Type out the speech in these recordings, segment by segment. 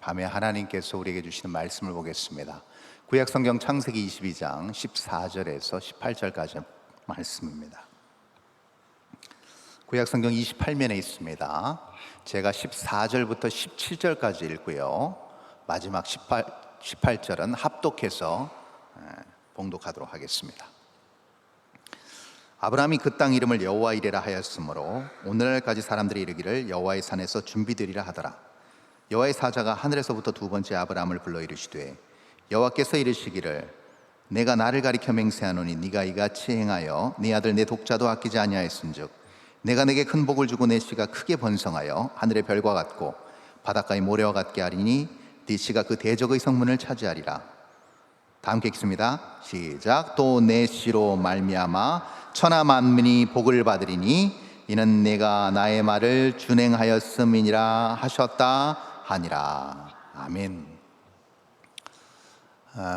밤에 하나님께서 우리에게 주시는 말씀을 보겠습니다. 구약성경 창세기 22장 14절에서 18절까지 말씀입니다. 구약성경 28면에 있습니다. 제가 14절부터 17절까지 읽고요, 마지막 18절은 합독해서 봉독하도록 하겠습니다. 아브라함이 그 땅 이름을 여호와 이레라 하였으므로 오늘날까지 사람들이 이르기를 여호와의 산에서 준비되리라 하더라. 여호와의 사자가 하늘에서부터 두 번째 아브라함을 불러 이르시되 여호와께서 이르시기를 내가 나를 가리켜 맹세하노니 네가 이같이 행하여 네 아들 내 독자도 아끼지 아니하였은즉 내가 내게 큰 복을 주고 내 씨가 크게 번성하여 하늘의 별과 같고 바닷가의 모래와 같게 하리니 네 씨가 그 대적의 성문을 차지하리라. 다 함께 읽습니다. 시작. 또 내 씨로 말미암아 천하 만민이 복을 받으리니 이는 내가 나의 말을 준행하였음이니라 하셨다 하니라. 아멘.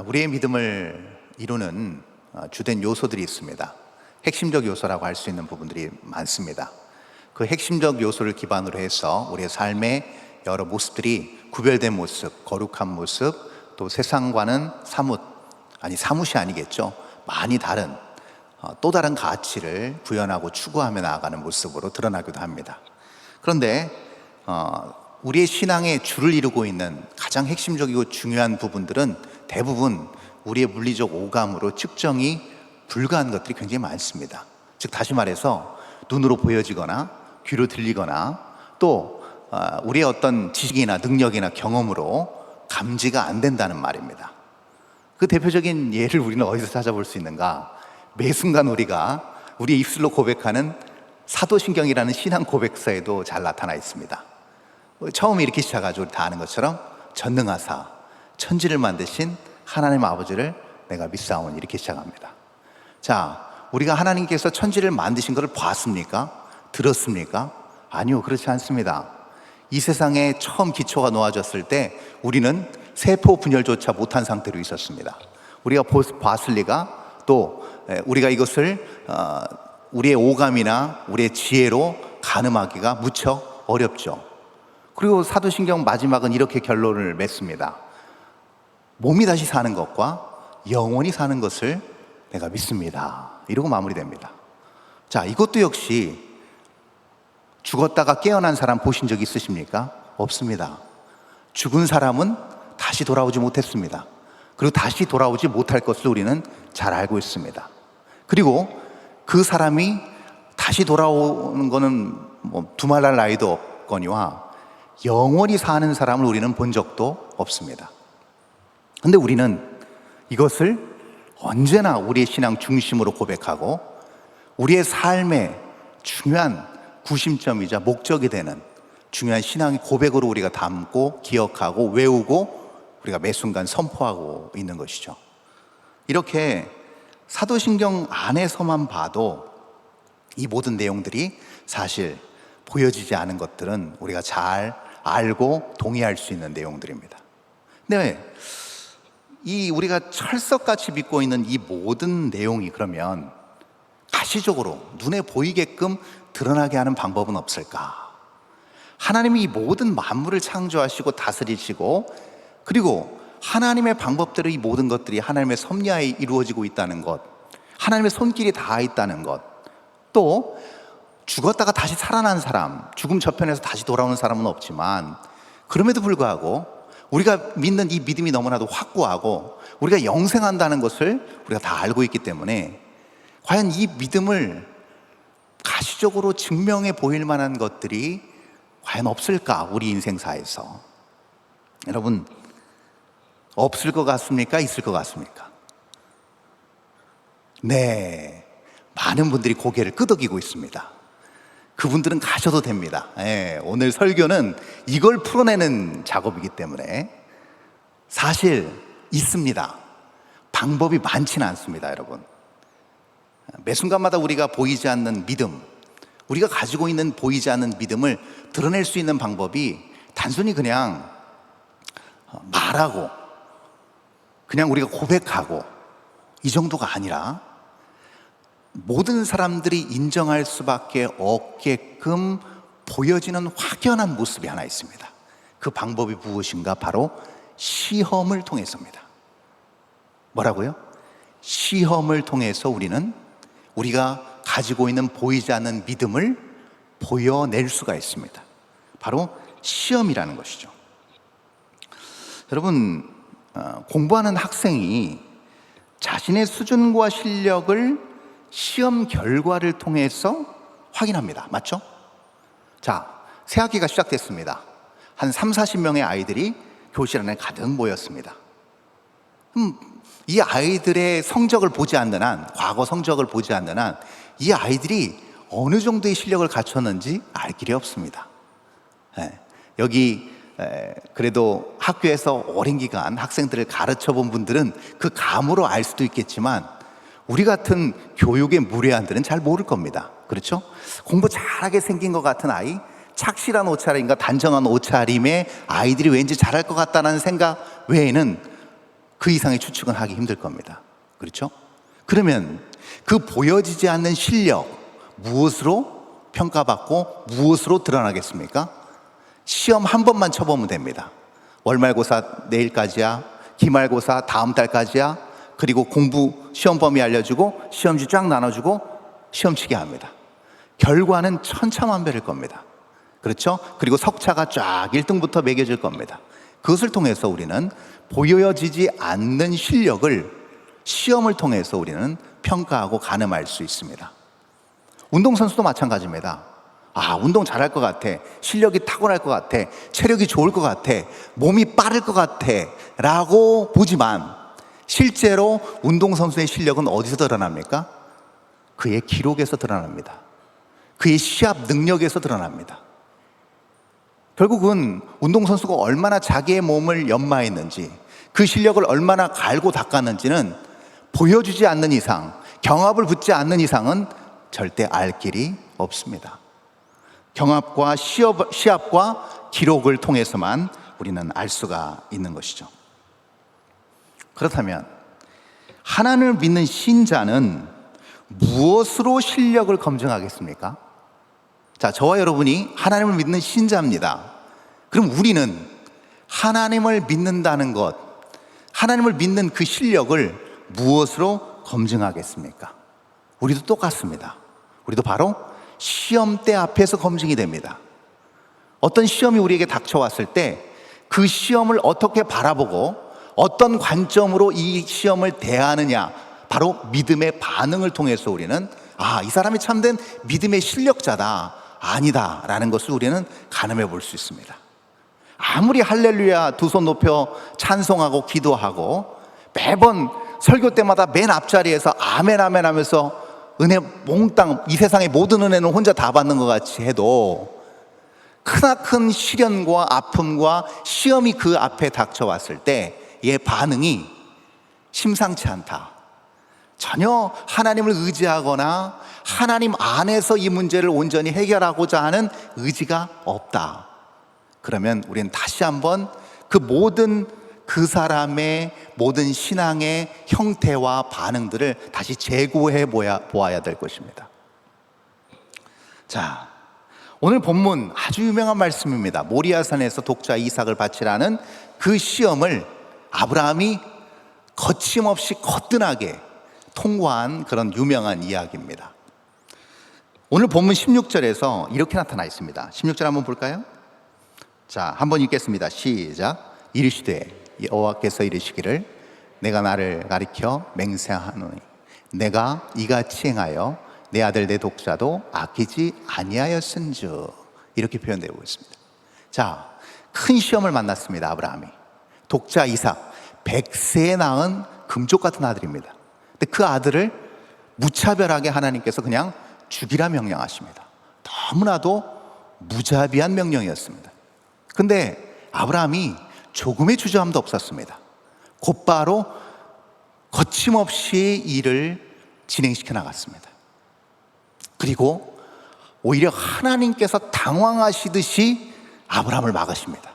우리의 믿음을 이루는 주된 요소들이 있습니다. 핵심적 요소라고 할 수 있는 부분들이 많습니다. 그 핵심적 요소를 기반으로 해서 우리의 삶의 여러 모습들이 구별된 모습, 거룩한 모습, 또 세상과는 사뭇이 아니겠죠, 많이 다른 또 다른 가치를 구현하고 추구하며 나아가는 모습으로 드러나기도 합니다. 그런데 우리의 신앙의 줄을 이루고 있는 가장 핵심적이고 중요한 부분들은 대부분 우리의 물리적 오감으로 측정이 불가한 것들이 굉장히 많습니다. 즉 다시 말해서 눈으로 보여지거나 귀로 들리거나 또 우리의 어떤 지식이나 능력이나 경험으로 감지가 안 된다는 말입니다. 그 대표적인 예를 우리는 어디서 찾아볼 수 있는가? 매 순간 우리가 우리의 입술로 고백하는 사도신경이라는 신앙 고백서에도 잘 나타나 있습니다. 처음에 이렇게 시작하죠. 우리 다 아는 것처럼 전능하사 천지를 만드신 하나님 아버지를 내가 믿사오니, 이렇게 시작합니다. 자, 우리가 하나님께서 천지를 만드신 것을 봤습니까? 들었습니까? 아니요, 그렇지 않습니다. 이 세상에 처음 기초가 놓아졌을 때 우리는 세포 분열조차 못한 상태로 있었습니다. 우리가 봤을 리가, 또 우리가 이것을 우리의 오감이나 우리의 지혜로 가늠하기가 무척 어렵죠. 그리고 사도신경 마지막은 이렇게 결론을 맺습니다. 몸이 다시 사는 것과 영원히 사는 것을 내가 믿습니다. 이러고 마무리됩니다. 자, 이것도 역시 죽었다가 깨어난 사람 보신 적 있으십니까? 없습니다. 죽은 사람은 다시 돌아오지 못했습니다. 그리고 다시 돌아오지 못할 것을 우리는 잘 알고 있습니다. 그리고 그 사람이 다시 돌아오는 것은 두말할 나위도 없거니와 영원히 사는 사람을 우리는 본 적도 없습니다. 근데 우리는 이것을 언제나 우리의 신앙 중심으로 고백하고 우리의 삶의 중요한 구심점이자 목적이 되는 중요한 신앙의 고백으로 우리가 담고 기억하고 외우고 우리가 매 순간 선포하고 있는 것이죠. 이렇게 사도신경 안에서만 봐도 이 모든 내용들이 사실 보여지지 않은 것들은 우리가 잘 알고 동의할 수 있는 내용들입니다. 근데 이 우리가 철석같이 믿고 있는 이 모든 내용이 그러면 가시적으로 눈에 보이게끔 드러나게 하는 방법은 없을까? 하나님이 이 모든 만물을 창조하시고 다스리시고 그리고 하나님의 방법대로 이 모든 것들이 하나님의 섭리하에 이루어지고 있다는 것, 하나님의 손길이 닿아 있다는 것, 또 죽었다가 다시 살아난 사람, 죽음 저편에서 다시 돌아오는 사람은 없지만 그럼에도 불구하고 우리가 믿는 이 믿음이 너무나도 확고하고 우리가 영생한다는 것을 우리가 다 알고 있기 때문에 과연 이 믿음을 가시적으로 증명해 보일 만한 것들이 과연 없을까? 우리 인생사에서. 여러분, 없을 것 같습니까? 있을 것 같습니까? 네, 많은 분들이 고개를 끄덕이고 있습니다. 그분들은 가셔도 됩니다. 오늘 설교는 이걸 풀어내는 작업이기 때문에 사실 있습니다. 방법이 많지는 않습니다, 여러분. 매 순간마다 우리가 보이지 않는 믿음, 우리가 가지고 있는 보이지 않는 믿음을 드러낼 수 있는 방법이 단순히 그냥 말하고 그냥 우리가 고백하고 이 정도가 아니라 모든 사람들이 인정할 수밖에 없게끔 보여지는 확연한 모습이 하나 있습니다. 그 그 방법이 무엇인가? 바로 시험을 통해서입니다. 뭐라고요? 시험을 통해서 우리는 우리가 가지고 있는 보이지 않는 믿음을 보여낼 수가 있습니다. 바로 시험이라는 것이죠. 여러분, 공부하는 학생이 자신의 수준과 실력을 시험 결과를 통해서 확인합니다. 맞죠? 자, 새 학기가 시작됐습니다. 한 30-40명의 아이들이 교실 안에 가득 모였습니다. 이 아이들의 성적을 보지 않는 한, 과거 성적을 보지 않는 한, 이 아이들이 어느 정도의 실력을 갖췄는지 알 길이 없습니다. 여기 그래도 학교에서 오랜 기간 학생들을 가르쳐 본 분들은 그 감으로 알 수도 있겠지만 우리 같은 교육의 무례한들은 잘 모를 겁니다. 그렇죠? 공부 잘하게 생긴 것 같은 아이, 착실한 옷차림과 단정한 옷차림의 아이들이 왠지 잘할 것 같다는 생각 외에는 그 이상의 추측은 하기 힘들 겁니다. 그렇죠? 그러면 그 보여지지 않는 실력, 무엇으로 평가받고 무엇으로 드러나겠습니까? 시험 한 번만 쳐보면 됩니다. 월말고사 내일까지야, 기말고사 다음 달까지야, 그리고 공부 시험 범위 알려주고 시험지 쫙 나눠주고 시험 치게 합니다. 결과는 천차만별일 겁니다. 그렇죠? 그리고 석차가 쫙 1등부터 매겨질 겁니다. 그것을 통해서 우리는 보여지지 않는 실력을 시험을 통해서 우리는 평가하고 가늠할 수 있습니다. 운동선수도 마찬가지입니다. 운동 잘할 것 같아, 실력이 탁월할 것 같아, 체력이 좋을 것 같아, 몸이 빠를 것 같아 라고 보지만 실제로 운동선수의 실력은 어디서 드러납니까? 그의 기록에서 드러납니다. 그의 시합 능력에서 드러납니다. 결국은 운동선수가 얼마나 자기의 몸을 연마했는지, 그 실력을 얼마나 갈고 닦았는지는 보여주지 않는 이상, 경합을 붙지 않는 이상은 절대 알 길이 없습니다. 경합과 시합과 기록을 통해서만 우리는 알 수가 있는 것이죠. 그렇다면 하나님을 믿는 신자는 무엇으로 실력을 검증하겠습니까? 자, 저와 여러분이 하나님을 믿는 신자입니다. 그럼 우리는 하나님을 믿는다는 것, 하나님을 믿는 그 실력을 무엇으로 검증하겠습니까? 우리도 똑같습니다. 우리도 바로 시험대 앞에서 검증이 됩니다. 어떤 시험이 우리에게 닥쳐왔을 때 그 시험을 어떻게 바라보고 어떤 관점으로 이 시험을 대하느냐, 바로 믿음의 반응을 통해서 우리는 이 사람이 참된 믿음의 실력자다, 아니다 라는 것을 우리는 가늠해 볼 수 있습니다. 아무리 할렐루야 두 손 높여 찬송하고 기도하고 매번 설교 때마다 맨 앞자리에서 아멘 아멘 하면서 은혜 몽땅, 이 세상의 모든 은혜는 혼자 다 받는 것 같이 해도 크나큰 시련과 아픔과 시험이 그 앞에 닥쳐왔을 때 얘 반응이 심상치 않다, 전혀 하나님을 의지하거나 하나님 안에서 이 문제를 온전히 해결하고자 하는 의지가 없다, 그러면 우리는 다시 한번 그 사람의 모든 신앙의 형태와 반응들을 다시 재고해 보아야 될 것입니다. 자, 오늘 본문 아주 유명한 말씀입니다. 모리아산에서 독자 이삭을 바치라는 그 시험을 아브라함이 거침없이 거뜬하게 통과한 그런 유명한 이야기입니다. 오늘 본문 16절에서 이렇게 나타나 있습니다. 16절 한번 볼까요? 자, 한번 읽겠습니다. 시작. 이르시되 여호와께서 이르시기를 내가 나를 가리켜 맹세하노니 내가 이같이 행하여 내 아들 내 독자도 아끼지 아니하였은즉, 이렇게 표현되고 있습니다. 자, 큰 시험을 만났습니다. 아브라함이 독자 이삭 100세에 낳은 금쪽 같은 아들입니다. 근데 그 아들을 무차별하게 하나님께서 그냥 죽이라 명령하십니다. 너무나도 무자비한 명령이었습니다. 근데 아브라함이 조금의 주저함도 없었습니다. 곧바로 거침없이 일을 진행시켜 나갔습니다. 그리고 오히려 하나님께서 당황하시듯이 아브라함을 막으십니다.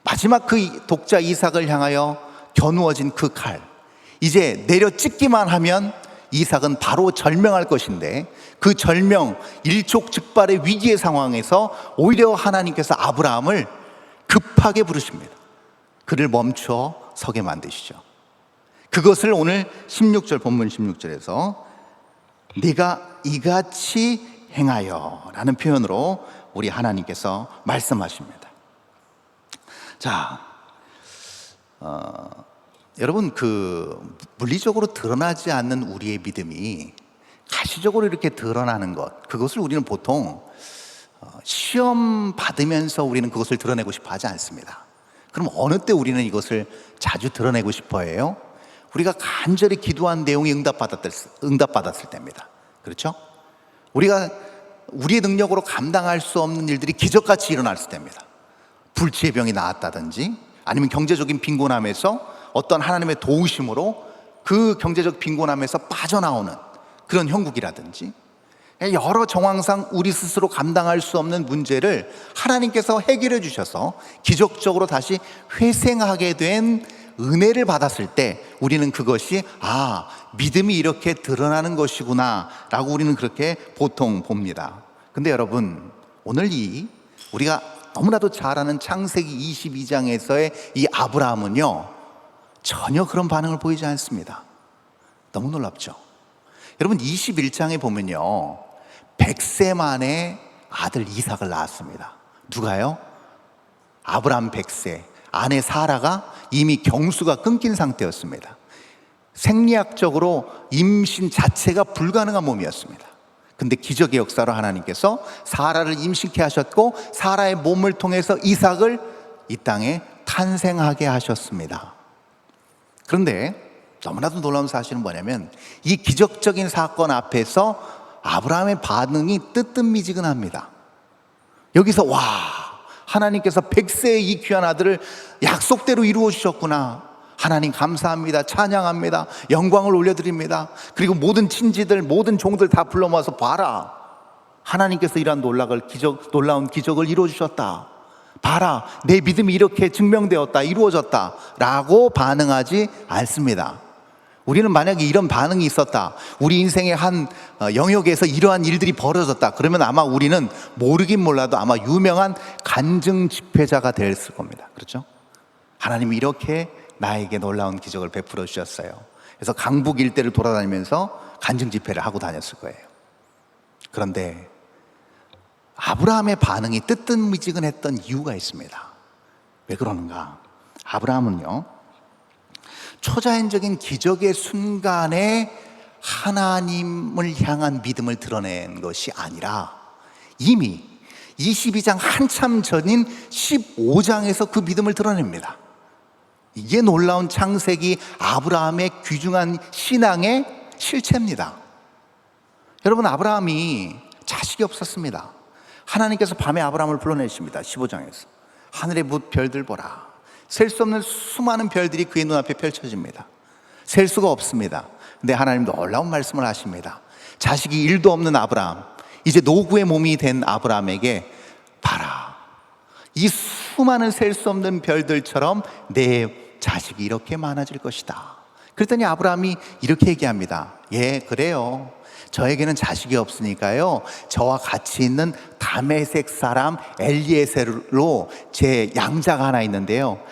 마지막 그 독자 이삭을 향하여 겨누어진 그 칼, 이제 내려 찍기만 하면 이삭은 바로 절명할 것인데 그 절명, 일촉즉발의 위기의 상황에서 오히려 하나님께서 아브라함을 급하게 부르십니다. 그를 멈춰 서게 만드시죠. 그것을 오늘 16절 본문 16절에서 네가 이같이 행하여 라는 표현으로 우리 하나님께서 말씀하십니다. 자, 여러분, 물리적으로 드러나지 않는 우리의 믿음이 가시적으로 이렇게 드러나는 것, 그것을 우리는 보통 시험 받으면서 우리는 그것을 드러내고 싶어 하지 않습니다. 그럼 어느 때 우리는 이것을 자주 드러내고 싶어 해요? 우리가 간절히 기도한 내용이 응답받았을 때입니다. 그렇죠? 우리가 우리의 능력으로 감당할 수 없는 일들이 기적같이 일어날 때입니다. 불치의 병이 나았다든지, 아니면 경제적인 빈곤함에서 어떤 하나님의 도우심으로 그 경제적 빈곤함에서 빠져나오는 그런 형국이라든지, 여러 정황상 우리 스스로 감당할 수 없는 문제를 하나님께서 해결해 주셔서 기적적으로 다시 회생하게 된 은혜를 받았을 때 우리는 그것이 믿음이 이렇게 드러나는 것이구나 라고 우리는 그렇게 보통 봅니다. 근데 여러분, 오늘 우리가 너무나도 잘 아는 창세기 22장에서의 이 아브라함은요, 전혀 그런 반응을 보이지 않습니다. 너무 놀랍죠? 여러분, 21장에 보면요, 100세 만에 아들 이삭을 낳았습니다. 누가요? 아브라함 100세, 아내 사라가 이미 경수가 끊긴 상태였습니다. 생리학적으로 임신 자체가 불가능한 몸이었습니다. 근데 기적의 역사로 하나님께서 사라를 임신케 하셨고, 사라의 몸을 통해서 이삭을 이 땅에 탄생하게 하셨습니다. 그런데 너무나도 놀라운 사실은 뭐냐면, 이 기적적인 사건 앞에서 아브라함의 반응이 뜨뜻미지근합니다. 여기서 하나님께서 100세의 이 귀한 아들을 약속대로 이루어 주셨구나, 하나님 감사합니다, 찬양합니다, 영광을 올려드립니다. 그리고 모든 친지들, 모든 종들 다 불러 모아서 봐라, 하나님께서 이러한 놀라운 기적을 이루어 주셨다, 봐라, 내 믿음이 이렇게 증명되었다, 이루어졌다 라고 반응하지 않습니다. 우리는 만약에 이런 반응이 있었다, 우리 인생의 한 영역에서 이러한 일들이 벌어졌다, 그러면 아마 우리는 모르긴 몰라도 아마 유명한 간증 집회자가 됐을 겁니다. 그렇죠? 하나님이 이렇게 나에게 놀라운 기적을 베풀어 주셨어요. 그래서 강북 일대를 돌아다니면서 간증 집회를 하고 다녔을 거예요. 그런데 아브라함의 반응이 뜨뜻미지근했던 이유가 있습니다. 왜 그러는가? 아브라함은요, 초자연적인 기적의 순간에 하나님을 향한 믿음을 드러낸 것이 아니라 이미 22장 한참 전인 15장에서 그 믿음을 드러냅니다. 이게 놀라운 창세기 아브라함의 귀중한 신앙의 실체입니다. 여러분, 아브라함이 자식이 없었습니다. 하나님께서 밤에 아브라함을 불러내십니다. 15장에서 하늘의 별들 보라, 셀 수 없는 수많은 별들이 그의 눈앞에 펼쳐집니다. 셀 수가 없습니다. 근데 하나님 놀라운 말씀을 하십니다. 자식이 1도 없는 아브라함, 이제 노구의 몸이 된 아브라함에게 봐라, 이 수많은 셀 수 없는 별들처럼 내 자식이 이렇게 많아질 것이다. 그랬더니 아브라함이 이렇게 얘기합니다. 예, 그래요. 저에게는 자식이 없으니까요, 저와 같이 있는 다메섹 사람 엘리에셀로 제 양자가 하나 있는데요,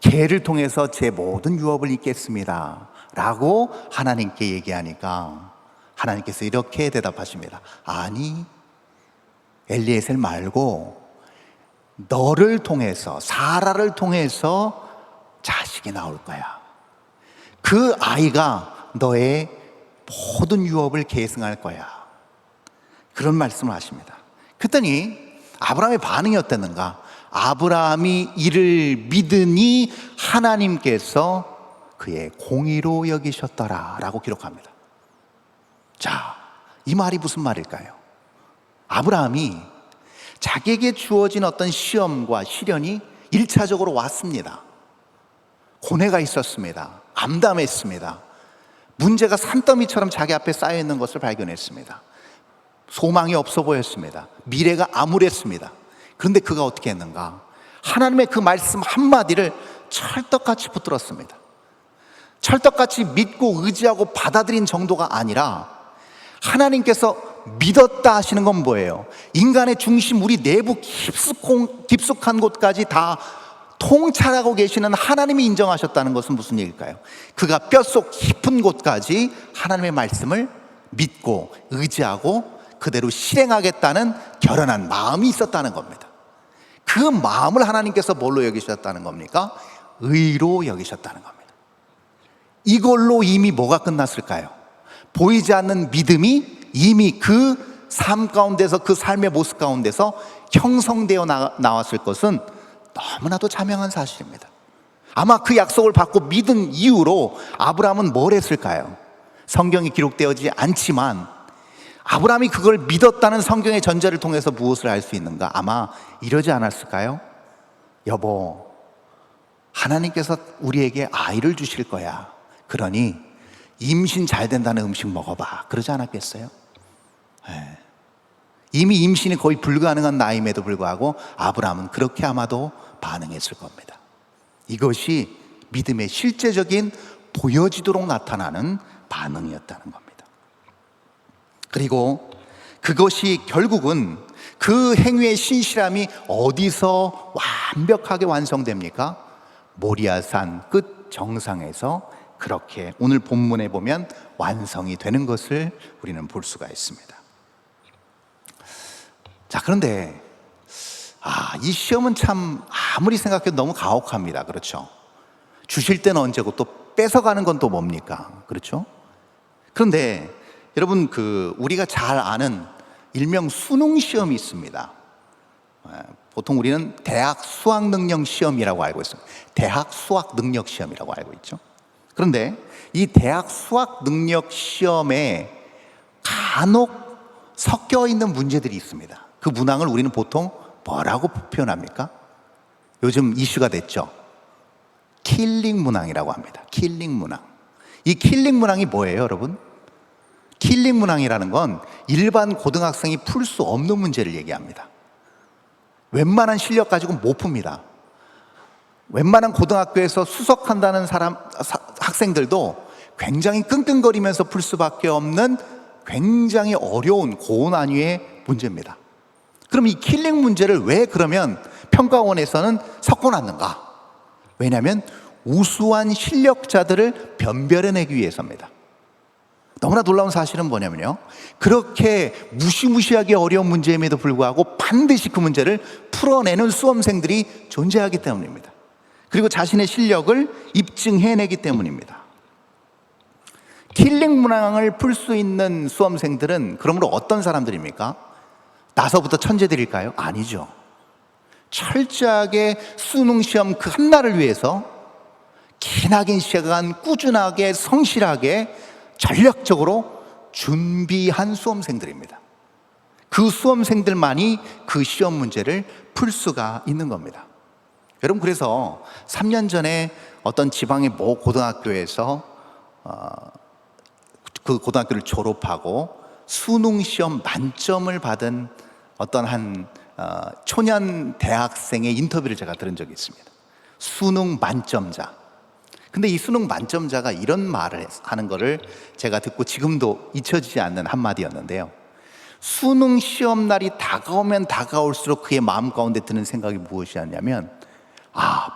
걔를 통해서 제 모든 유업을 잇겠습니다 라고 하나님께 얘기하니까 하나님께서 이렇게 대답하십니다. 아니, 엘리에셀 말고 너를 통해서, 사라를 통해서 자식이 나올 거야. 그 아이가 너의 모든 유업을 계승할 거야. 그런 말씀을 하십니다. 그랬더니 아브라함의 반응이 어땠는가? 아브라함이 이를 믿으니 하나님께서 그의 공의로 여기셨더라 라고 기록합니다. 자, 이 말이 무슨 말일까요? 아브라함이 자기에게 주어진 어떤 시험과 시련이 1차적으로 왔습니다. 고뇌가 있었습니다. 암담했습니다. 문제가 산더미처럼 자기 앞에 쌓여 있는 것을 발견했습니다. 소망이 없어 보였습니다. 미래가 암울했습니다. 그런데 그가 어떻게 했는가? 하나님의 그 말씀 한마디를 철떡같이 붙들었습니다. 철떡같이 믿고 의지하고 받아들인 정도가 아니라, 하나님께서 믿었다 하시는 건 뭐예요? 인간의 중심, 우리 내부 깊숙한 곳까지 다 통찰하고 계시는 하나님이 인정하셨다는 것은 무슨 얘기일까요? 그가 뼛속 깊은 곳까지 하나님의 말씀을 믿고 의지하고 그대로 실행하겠다는 결연한 마음이 있었다는 겁니다. 그 마음을 하나님께서 뭘로 여기셨다는 겁니까? 의로 여기셨다는 겁니다. 이걸로 이미 뭐가 끝났을까요? 보이지 않는 믿음이 이미 그 삶 가운데서, 그 삶의 모습 가운데서 형성되어 나왔을 것은 너무나도 자명한 사실입니다. 아마 그 약속을 받고 믿은 이후로 아브라함은 뭘 했을까요? 성경이 기록되어지지 않지만 아브라함이 그걸 믿었다는 성경의 전제를 통해서 무엇을 알 수 있는가? 아마 이러지 않았을까요? 여보, 하나님께서 우리에게 아이를 주실 거야. 그러니 임신 잘 된다는 음식 먹어봐. 그러지 않았겠어요? 네. 이미 임신이 거의 불가능한 나이임에도 불구하고 아브라함은 그렇게 아마도 반응했을 겁니다. 이것이 믿음의 실제적인 보여지도록 나타나는 반응이었다는 겁니다. 그리고 그것이 결국은 그 행위의 신실함이 어디서 완벽하게 완성됩니까? 모리아산 끝 정상에서 그렇게 오늘 본문에 보면 완성이 되는 것을 우리는 볼 수가 있습니다. 자, 그런데 이 시험은 참 아무리 생각해도 너무 가혹합니다. 그렇죠? 주실 때는 언제고 또 뺏어가는 건 또 뭡니까? 그렇죠? 그런데 여러분, 우리가 잘 아는 일명 수능 시험이 있습니다. 보통 우리는 대학 수학 능력 시험이라고 알고 있습니다. 대학 수학 능력 시험이라고 알고 있죠. 그런데 이 대학 수학 능력 시험에 간혹 섞여 있는 문제들이 있습니다. 그 문항을 우리는 보통 뭐라고 표현합니까? 요즘 이슈가 됐죠. 킬링 문항이라고 합니다. 킬링 문항. 이 킬링 문항이 뭐예요, 여러분? 킬링 문항이라는 건 일반 고등학생이 풀 수 없는 문제를 얘기합니다. 웬만한 실력 가지고 못 풉니다. 웬만한 고등학교에서 수석한다는 학생들도 굉장히 끙끙거리면서 풀 수밖에 없는 굉장히 어려운 고난이도의 문제입니다. 그럼 이 킬링 문제를 왜 그러면 평가원에서는 섞어놨는가? 왜냐하면 우수한 실력자들을 변별해내기 위해서입니다. 너무나 놀라운 사실은 뭐냐면요, 그렇게 무시무시하게 어려운 문제임에도 불구하고 반드시 그 문제를 풀어내는 수험생들이 존재하기 때문입니다. 그리고 자신의 실력을 입증해내기 때문입니다. 킬링 문항을 풀 수 있는 수험생들은 그러므로 어떤 사람들입니까? 나서부터 천재들일까요? 아니죠. 철저하게 수능 시험 그 한날을 위해서 기나긴 시간 꾸준하게 성실하게 전략적으로 준비한 수험생들입니다. 그 수험생들만이 그 시험 문제를 풀 수가 있는 겁니다. 여러분, 그래서 3년 전에 어떤 지방의 모 고등학교에서 그 고등학교를 졸업하고 수능 시험 만점을 받은 어떤 한 초년 대학생의 인터뷰를 제가 들은 적이 있습니다. 수능 만점자. 근데 이 수능 만점자가 이런 말을 하는 거를 제가 듣고 지금도 잊혀지지 않는 한마디였는데요. 수능 시험 날이 다가오면 다가올수록 그의 마음 가운데 드는 생각이 무엇이었냐면,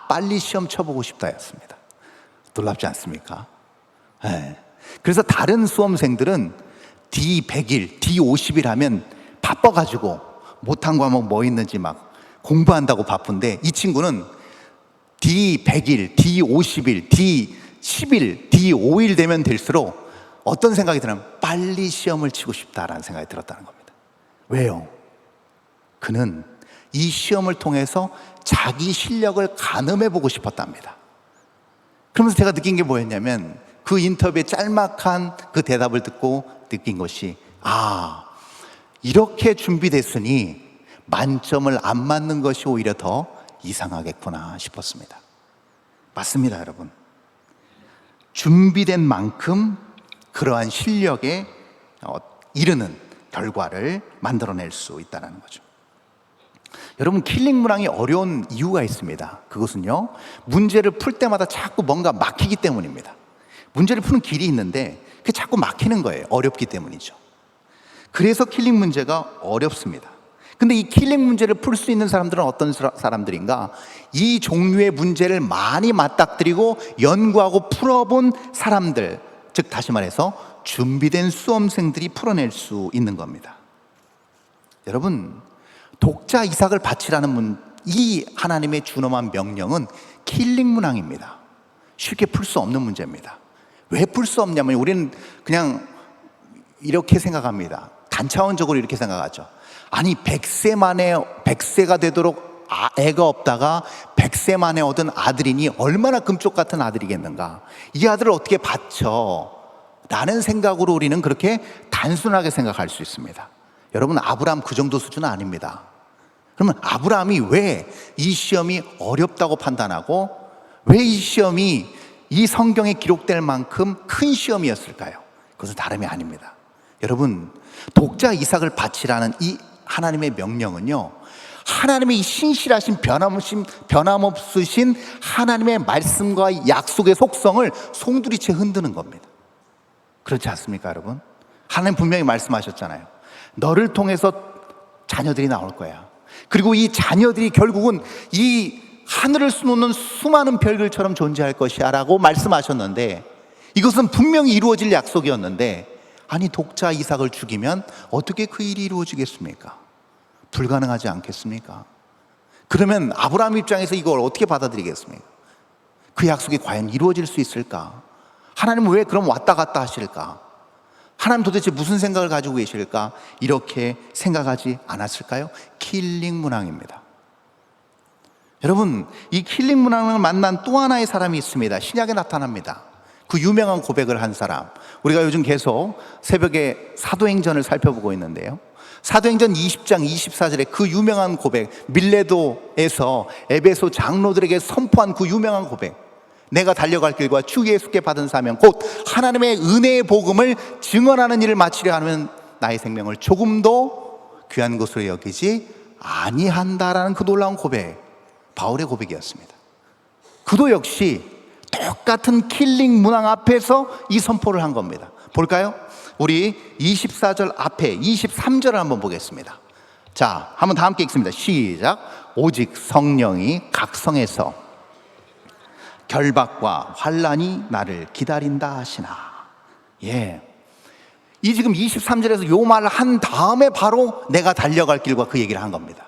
빨리 시험 쳐보고 싶다였습니다. 놀랍지 않습니까? 네. 그래서 다른 수험생들은 D100일, D50일 하면 바빠가지고 못한 과목 뭐 있는지 막 공부한다고 바쁜데, 이 친구는 D100일, D50일, D10일, D5일 되면 될수록 어떤 생각이 드냐면 빨리 시험을 치고 싶다라는 생각이 들었다는 겁니다. 왜요? 그는 이 시험을 통해서 자기 실력을 가늠해보고 싶었답니다. 그러면서 제가 느낀 게 뭐였냐면, 그 인터뷰의 짤막한 그 대답을 듣고 느낀 것이, 이렇게 준비됐으니 만점을 안 맞는 것이 오히려 더 이상하겠구나 싶었습니다. 맞습니다, 여러분. 준비된 만큼 그러한 실력에 이르는 결과를 만들어낼 수 있다는 거죠. 여러분, 킬링 문항이 어려운 이유가 있습니다. 그것은요, 문제를 풀 때마다 자꾸 뭔가 막히기 때문입니다. 문제를 푸는 길이 있는데 그게 자꾸 막히는 거예요. 어렵기 때문이죠. 그래서 킬링 문제가 어렵습니다. 근데 이 킬링 문제를 풀 수 있는 사람들은 어떤 사람들인가? 이 종류의 문제를 많이 맞닥뜨리고 연구하고 풀어본 사람들, 즉 다시 말해서 준비된 수험생들이 풀어낼 수 있는 겁니다. 여러분, 독자 이삭을 바치라는 이 하나님의 준엄한 명령은 킬링 문항입니다. 쉽게 풀 수 없는 문제입니다. 왜 풀 수 없냐면 우리는 그냥 이렇게 생각합니다. 단차원적으로 이렇게 생각하죠. 아니 100세 만에 100세가 되도록 애가 없다가 100세 만에 얻은 아들이니 얼마나 금쪽 같은 아들이겠는가. 이 아들을 어떻게 바쳐? 라는 생각으로 우리는 그렇게 단순하게 생각할 수 있습니다. 여러분, 아브라함 그 정도 수준은 아닙니다. 그러면 아브라함이 왜 이 시험이 어렵다고 판단하고 왜 이 시험이 이 성경에 기록될 만큼 큰 시험이었을까요? 그것은 다름이 아닙니다. 여러분, 독자 이삭을 바치라는 이 하나님의 명령은요, 하나님의 이 신실하신 변함없으신 하나님의 말씀과 약속의 속성을 송두리째 흔드는 겁니다. 그렇지 않습니까, 여러분? 하나님 분명히 말씀하셨잖아요. 너를 통해서 자녀들이 나올 거야. 그리고 이 자녀들이 결국은 이 하늘을 수놓는 수많은 별들처럼 존재할 것이야 라고 말씀하셨는데, 이것은 분명히 이루어질 약속이었는데, 아니 독자 이삭을 죽이면 어떻게 그 일이 이루어지겠습니까? 불가능하지 않겠습니까? 그러면 아브라함 입장에서 이걸 어떻게 받아들이겠습니까? 그 약속이 과연 이루어질 수 있을까? 하나님은 왜 그럼 왔다 갔다 하실까? 하나님 도대체 무슨 생각을 가지고 계실까? 이렇게 생각하지 않았을까요? 킬링 문항입니다. 여러분, 이 킬링 문항을 만난 또 하나의 사람이 있습니다. 신약에 나타납니다. 그 유명한 고백을 한 사람, 우리가 요즘 계속 새벽에 사도행전을 살펴보고 있는데요, 사도행전 20장 24절에 그 유명한 고백, 밀레도에서 에베소 장로들에게 선포한 그 유명한 고백, 내가 달려갈 길과 주 예수께 받은 사명 곧 하나님의 은혜의 복음을 증언하는 일을 마치려 하면 나의 생명을 조금도 귀한 것으로 여기지 아니한다라는 그 놀라운 고백, 바울의 고백이었습니다. 그도 역시 똑같은 킬링 문항 앞에서 이 선포를 한 겁니다. 볼까요? 우리 24절 앞에 23절을 한번 보겠습니다. 자, 한번 다 함께 읽습니다. 시작. 오직 성령이 각성해서 결박과 환난이 나를 기다린다 하시나. 예. 이 지금 23절에서 요 말을 한 다음에 바로 내가 달려갈 길과 그 얘기를 한 겁니다.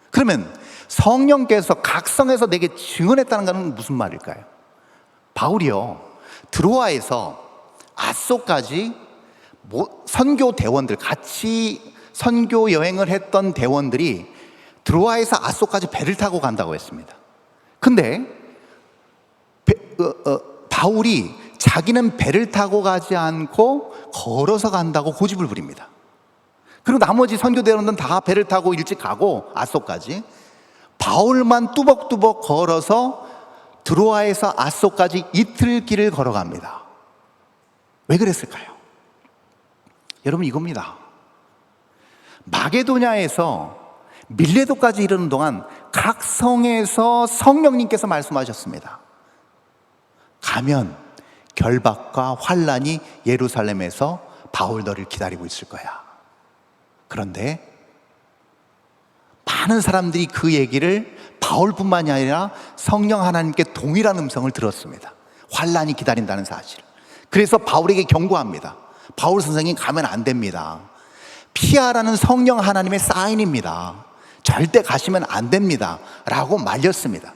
그러면 성령께서 각성해서 내게 증언했다는 것은 무슨 말일까요? 바울이요, 드로아에서 아소까지 선교 대원들, 같이 선교 여행을 했던 대원들이 드로아에서 아소까지 배를 타고 간다고 했습니다. 근데 바울이 자기는 배를 타고 가지 않고 걸어서 간다고 고집을 부립니다. 그리고 나머지 선교 대원들은 다 배를 타고 일찍 가고 아소까지, 바울만 뚜벅뚜벅 걸어서 드로아에서 아소까지 이틀 길을 걸어갑니다. 왜 그랬을까요? 여러분, 이겁니다. 마게도냐에서 밀레도까지 이르는 동안 각 성에서 성령님께서 말씀하셨습니다. 가면 결박과 환난이 예루살렘에서 바울 너를 기다리고 있을 거야. 그런데 많은 사람들이 그 얘기를 바울뿐만이 아니라 성령 하나님께 동일한 음성을 들었습니다. 환난이 기다린다는 사실. 그래서 바울에게 경고합니다. 바울 선생님, 가면 안 됩니다. 피하라는 성령 하나님의 사인입니다. 절대 가시면 안 됩니다 라고 말렸습니다.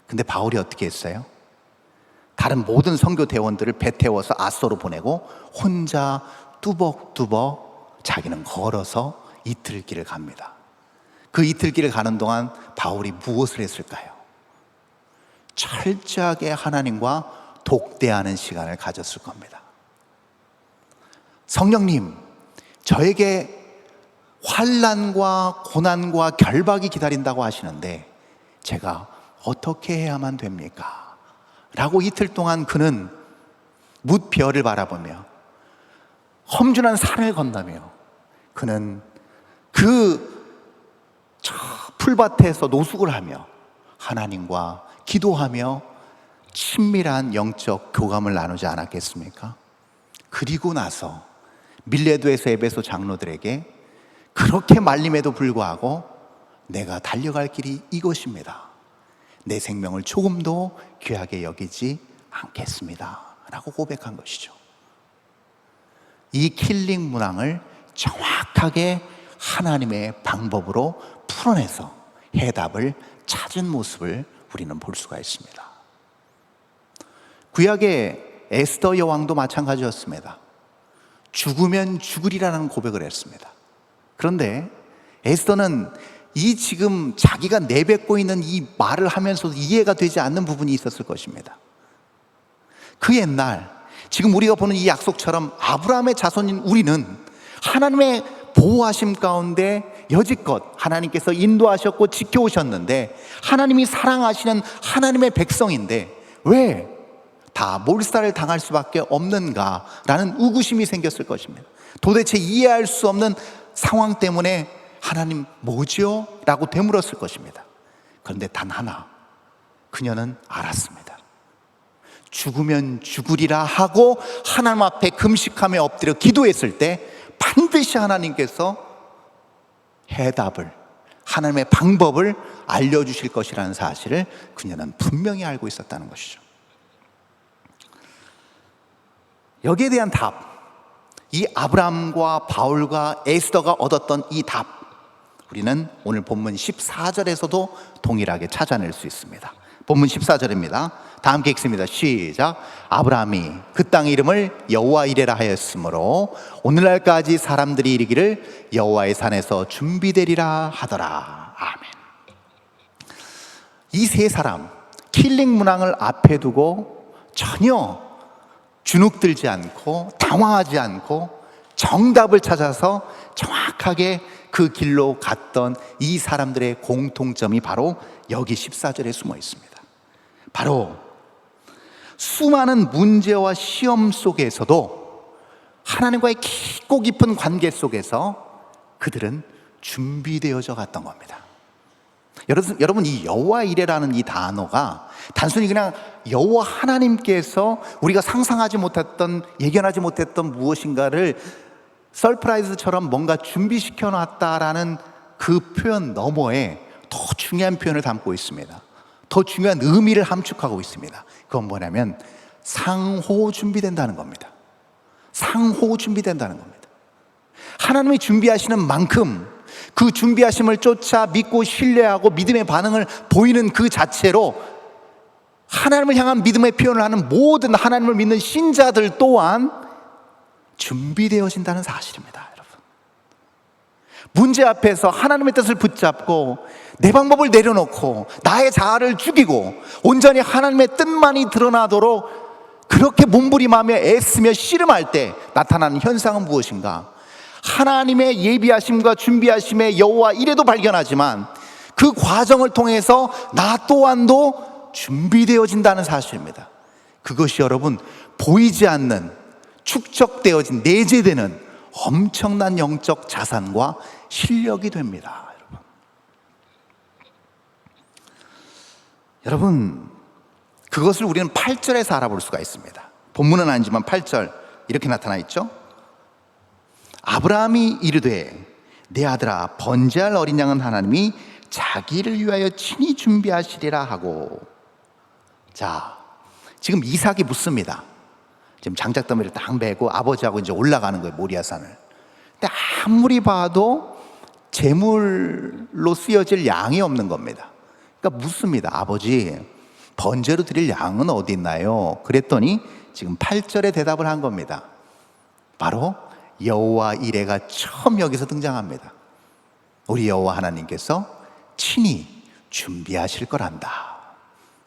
근데 바울이 어떻게 했어요? 다른 모든 선교 대원들을 배 태워서 아소로 보내고 혼자 뚜벅뚜벅 자기는 걸어서 이틀 길을 갑니다. 그 이틀 길을 가는 동안 바울이 무엇을 했을까요? 철저하게 하나님과 독대하는 시간을 가졌을 겁니다. 성령님, 저에게 환난과 고난과 결박이 기다린다고 하시는데 제가 어떻게 해야만 됩니까? 라고 이틀 동안 그는 뭇별을 바라보며 험준한 산을 건너며 그는 그 풀밭에서 노숙을 하며 하나님과 기도하며 친밀한 영적 교감을 나누지 않았겠습니까? 그리고 나서 밀레도에서 에베소 장로들에게 그렇게 말림에도 불구하고 내가 달려갈 길이 이것입니다. 내 생명을 조금도 귀하게 여기지 않겠습니다 라고 고백한 것이죠. 이 킬링 문항을 정확하게 하나님의 방법으로 풀어내서 해답을 찾은 모습을 우리는 볼 수가 있습니다. 구약의 에스더 여왕도 마찬가지였습니다. 죽으면 죽으리라는 고백을 했습니다. 그런데 에스더는 이 지금 자기가 내뱉고 있는 이 말을 하면서도 이해가 되지 않는 부분이 있었을 것입니다. 그 옛날 지금 우리가 보는 이 약속처럼 아브라함의 자손인 우리는 하나님의 보호하심 가운데 여지껏 하나님께서 인도하셨고 지켜오셨는데 하나님이 사랑하시는 하나님의 백성인데 왜 다 몰살을 당할 수밖에 없는가라는 의구심이 생겼을 것입니다. 도대체 이해할 수 없는 상황 때문에 하나님 뭐지요? 라고 되물었을 것입니다. 그런데 단 하나, 그녀는 알았습니다. 죽으면 죽으리라 하고 하나님 앞에 금식하며 엎드려 기도했을 때 반드시 하나님께서 해답을, 하나님의 방법을 알려주실 것이라는 사실을 그녀는 분명히 알고 있었다는 것이죠. 여기에 대한 답, 이 아브라함과 바울과 에스더가 얻었던 이 답, 우리는 오늘 본문 14절에서도 동일하게 찾아낼 수 있습니다. 본문 14절입니다. 다 함께 읽습니다. 시작. 아브라함이 그 땅의 이름을 여호와 이레라 하였으므로 오늘날까지 사람들이 이르기를 여호와의 산에서 준비되리라 하더라. 아멘. 이 세 사람 킬링 문항을 앞에 두고 전혀 주눅들지 않고 당황하지 않고 정답을 찾아서 정확하게 그 길로 갔던 이 사람들의 공통점이 바로 여기 14절에 숨어 있습니다. 바로 수많은 문제와 시험 속에서도 하나님과의 깊고 깊은 관계 속에서 그들은 준비되어져 갔던 겁니다. 여러분, 이 여호와 이레라는 이 단어가 단순히 그냥 여호와 하나님께서 우리가 상상하지 못했던, 예견하지 못했던 무엇인가를 서프라이즈처럼 뭔가 준비시켜 놨다라는 그 표현 너머에 더 중요한 표현을 담고 있습니다. 더 중요한 의미를 함축하고 있습니다. 그건 뭐냐면 상호 준비된다는 겁니다. 상호 준비된다는 겁니다. 하나님이 준비하시는 만큼 그 준비하심을 쫓아 믿고 신뢰하고 믿음의 반응을 보이는 그 자체로 하나님을 향한 믿음의 표현을 하는 모든 하나님을 믿는 신자들 또한 준비되어진다는 사실입니다. 여러분, 문제 앞에서 하나님의 뜻을 붙잡고 내 방법을 내려놓고 나의 자아를 죽이고 온전히 하나님의 뜻만이 드러나도록 그렇게 몸부림하며 애쓰며 씨름할 때 나타나는 현상은 무엇인가? 하나님의 예비하심과 준비하심의 여호와 이레도 발견하지만 그 과정을 통해서 나 또한도 준비되어진다는 사실입니다. 그것이 여러분 보이지 않는 축적되어진 내재되는 엄청난 영적 자산과 실력이 됩니다. 여러분, 그것을 우리는 8절에서 알아볼 수가 있습니다. 본문은 아니지만 8절 이렇게 나타나 있죠. 아브라함이 이르되 내 아들아 번제할 어린 양은 하나님이 자기를 위하여 친히 준비하시리라 하고. 자, 지금 이삭이 묻습니다. 지금 장작더미를 딱 메고 아버지하고 이제 올라가는 거예요, 모리아산을. 근데 아무리 봐도 제물로 쓰여질 양이 없는 겁니다. 그러니까 묻습니다. 아버지, 번제로 드릴 양은 어디 있나요? 그랬더니 지금 8절에 대답을 한 겁니다. 바로 여호와 이레가 처음 여기서 등장합니다. 우리 여호와 하나님께서 친히 준비하실 거란다.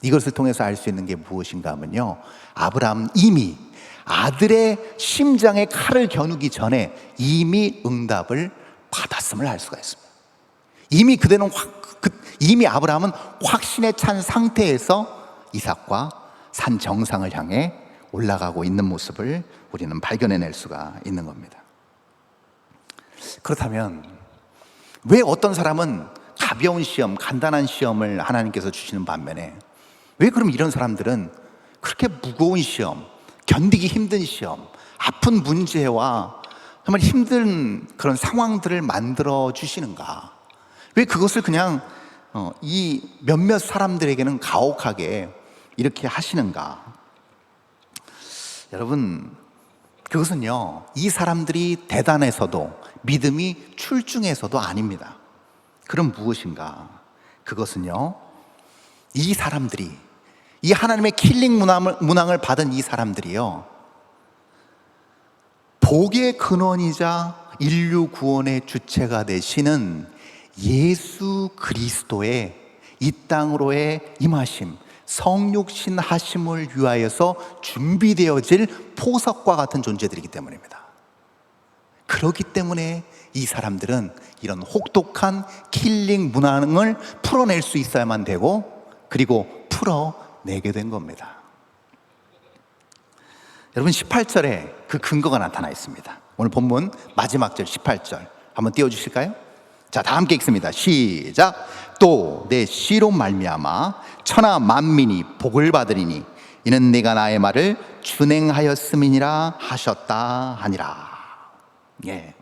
이것을 통해서 알 수 있는 게 무엇인가 하면요, 아브라함 이미 아들의 심장에 칼을 겨누기 전에 이미 응답을 받았음을 알 수가 있습니다. 이미 아브라함은 확신에 찬 상태에서 이삭과 산 정상을 향해 올라가고 있는 모습을 우리는 발견해낼 수가 있는 겁니다. 그렇다면 왜 어떤 사람은 가벼운 시험, 간단한 시험을 하나님께서 주시는 반면에 왜 그럼 이런 사람들은 그렇게 무거운 시험, 견디기 힘든 시험, 아픈 문제와 정말 힘든 그런 상황들을 만들어 주시는가? 왜 그것을 그냥 이 몇몇 사람들에게는 가혹하게 이렇게 하시는가? 여러분, 그것은요, 이 사람들이 대단해서도 믿음이 출중해서도 아닙니다. 그럼 무엇인가? 그것은요, 이 사람들이, 이 하나님의 킬링 문항을 받은 이 사람들이요, 복의 근원이자 인류 구원의 주체가 되시는 예수 그리스도의 이 땅으로의 임하심, 성육신 하심을 위하여서 준비되어질 포석과 같은 존재들이기 때문입니다. 그렇기 때문에 이 사람들은 이런 혹독한 킬링 문항을 풀어낼 수 있어야만 되고, 그리고 풀어내게 된 겁니다. 여러분, 18절에 그 근거가 나타나 있습니다. 오늘 본문 마지막 절 18절 한번 띄워주실까요? 자, 다 함께 읽습니다. 시작. 또 내 씨로 말미암아 천하 만민이 복을 받으리니 이는 내가 나의 말을 준행하였음이니라 하셨다 하니라. 예.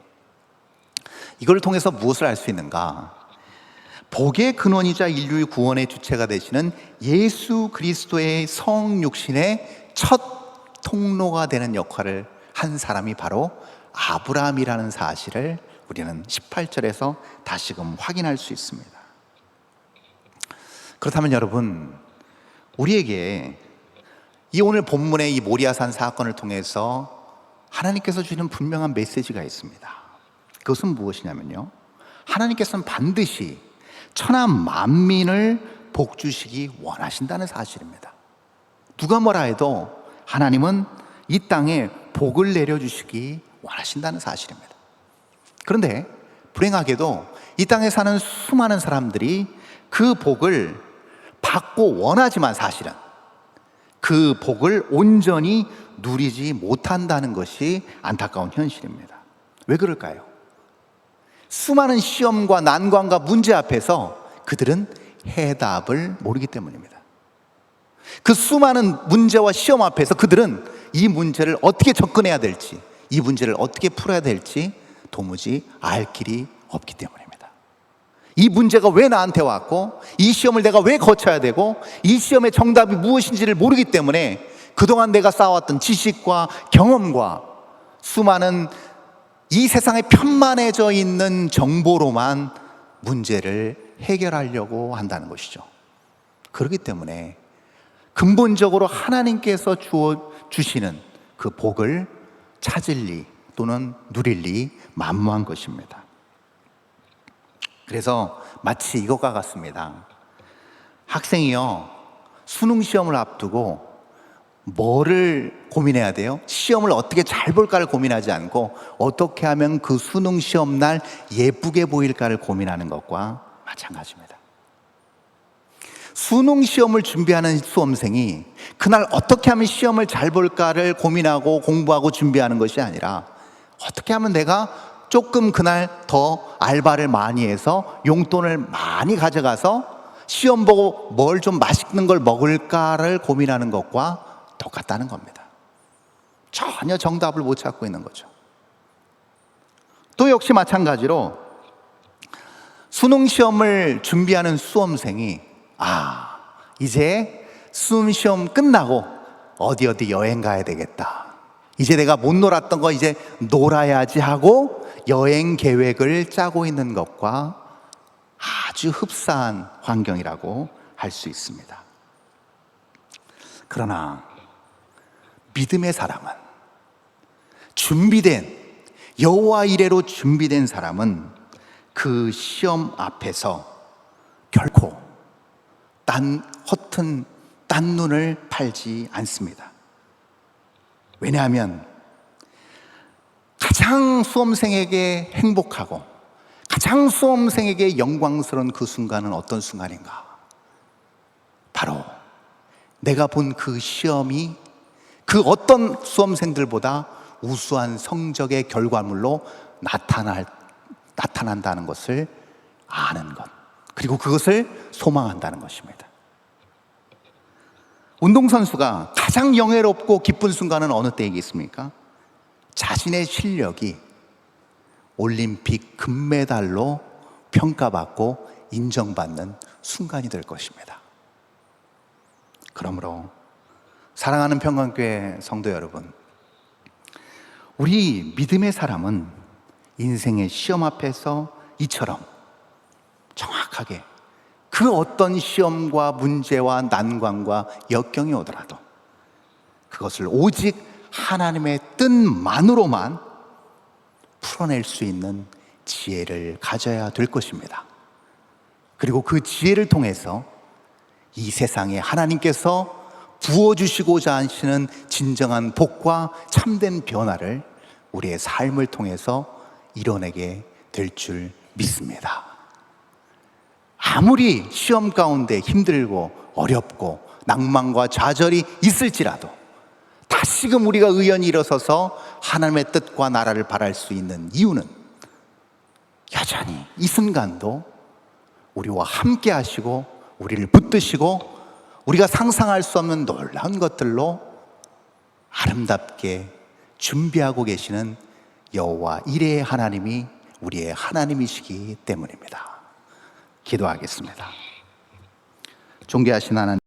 이걸 통해서 무엇을 알 수 있는가? 복의 근원이자 인류의 구원의 주체가 되시는 예수 그리스도의 성육신의 첫 통로가 되는 역할을 한 사람이 바로 아브라함이라는 사실을 우리는 18절에서 다시금 확인할 수 있습니다. 그렇다면 여러분, 우리에게 이 오늘 본문의 이 모리아산 사건을 통해서 하나님께서 주시는 분명한 메시지가 있습니다. 그것은 무엇이냐면요, 하나님께서는 반드시 천하 만민을 복 주시기 원하신다는 사실입니다. 누가 뭐라 해도 하나님은 이 땅에 복을 내려주시기 원하신다는 사실입니다. 그런데 불행하게도 이 땅에 사는 수많은 사람들이 그 복을 받고 원하지만 사실은 그 복을 온전히 누리지 못한다는 것이 안타까운 현실입니다. 왜 그럴까요? 수많은 시험과 난관과 문제 앞에서 그들은 해답을 모르기 때문입니다. 그 수많은 문제와 시험 앞에서 그들은 이 문제를 어떻게 접근해야 될지, 이 문제를 어떻게 풀어야 될지 도무지 알 길이 없기 때문입니다. 이 문제가 왜 나한테 왔고, 이 시험을 내가 왜 거쳐야 되고, 이 시험의 정답이 무엇인지를 모르기 때문에 그동안 내가 쌓아왔던 지식과 경험과 수많은 이 세상에 편만해져 있는 정보로만 문제를 해결하려고 한다는 것이죠. 그렇기 때문에 근본적으로 하나님께서 주시는 그 복을 찾을 리 또는 누릴 리 만무한 것입니다. 그래서 마치 이것과 같습니다. 학생이요, 수능 시험을 앞두고 뭐를 고민해야 돼요? 시험을 어떻게 잘 볼까를 고민하지 않고 어떻게 하면 그 수능 시험 날 예쁘게 보일까를 고민하는 것과 마찬가지입니다. 수능 시험을 준비하는 수험생이 그날 어떻게 하면 시험을 잘 볼까를 고민하고 공부하고 준비하는 것이 아니라 어떻게 하면 내가 조금 그날 더 알바를 많이 해서 용돈을 많이 가져가서 시험 보고 뭘 좀 맛있는 걸 먹을까를 고민하는 것과 똑같다는 겁니다. 전혀 정답을 못 찾고 있는 거죠. 또 역시 마찬가지로 수능 시험을 준비하는 수험생이 이제 수능 시험 끝나고 어디 여행 가야 되겠다, 이제 내가 못 놀았던 거 이제 놀아야지 하고 여행 계획을 짜고 있는 것과 아주 흡사한 환경이라고 할 수 있습니다. 그러나 믿음의 사람은, 준비된 여호와 이레로 준비된 사람은 그 시험 앞에서 결코 허튼 딴 눈을 팔지 않습니다. 왜냐하면 가장 수험생에게 행복하고 가장 수험생에게 영광스러운 그 순간은 어떤 순간인가? 바로 내가 본 그 시험이 그 어떤 수험생들보다 우수한 성적의 결과물로 나타난다는 것을 아는 것, 그리고 그것을 소망한다는 것입니다. 운동선수가 가장 영예롭고 기쁜 순간은 어느 때이겠습니까? 자신의 실력이 올림픽 금메달로 평가받고 인정받는 순간이 될 것입니다. 그러므로 사랑하는 평강교회 성도 여러분, 우리 믿음의 사람은 인생의 시험 앞에서 이처럼 정확하게 그 어떤 시험과 문제와 난관과 역경이 오더라도 그것을 오직 하나님의 뜻만으로만 풀어낼 수 있는 지혜를 가져야 될 것입니다. 그리고 그 지혜를 통해서 이 세상에 하나님께서 부어주시고자 하시는 진정한 복과 참된 변화를 우리의 삶을 통해서 이뤄내게 될 줄 믿습니다. 아무리 시험 가운데 힘들고 어렵고 낭만과 좌절이 있을지라도 다시금 우리가 의연히 일어서서 하나님의 뜻과 나라를 바랄 수 있는 이유는 여전히 이 순간도 우리와 함께 하시고 우리를 붙드시고 우리가 상상할 수 없는 놀라운 것들로 아름답게 준비하고 계시는 여호와 이레의 하나님이 우리의 하나님이시기 때문입니다. 기도하겠습니다. 존귀하신 하나님,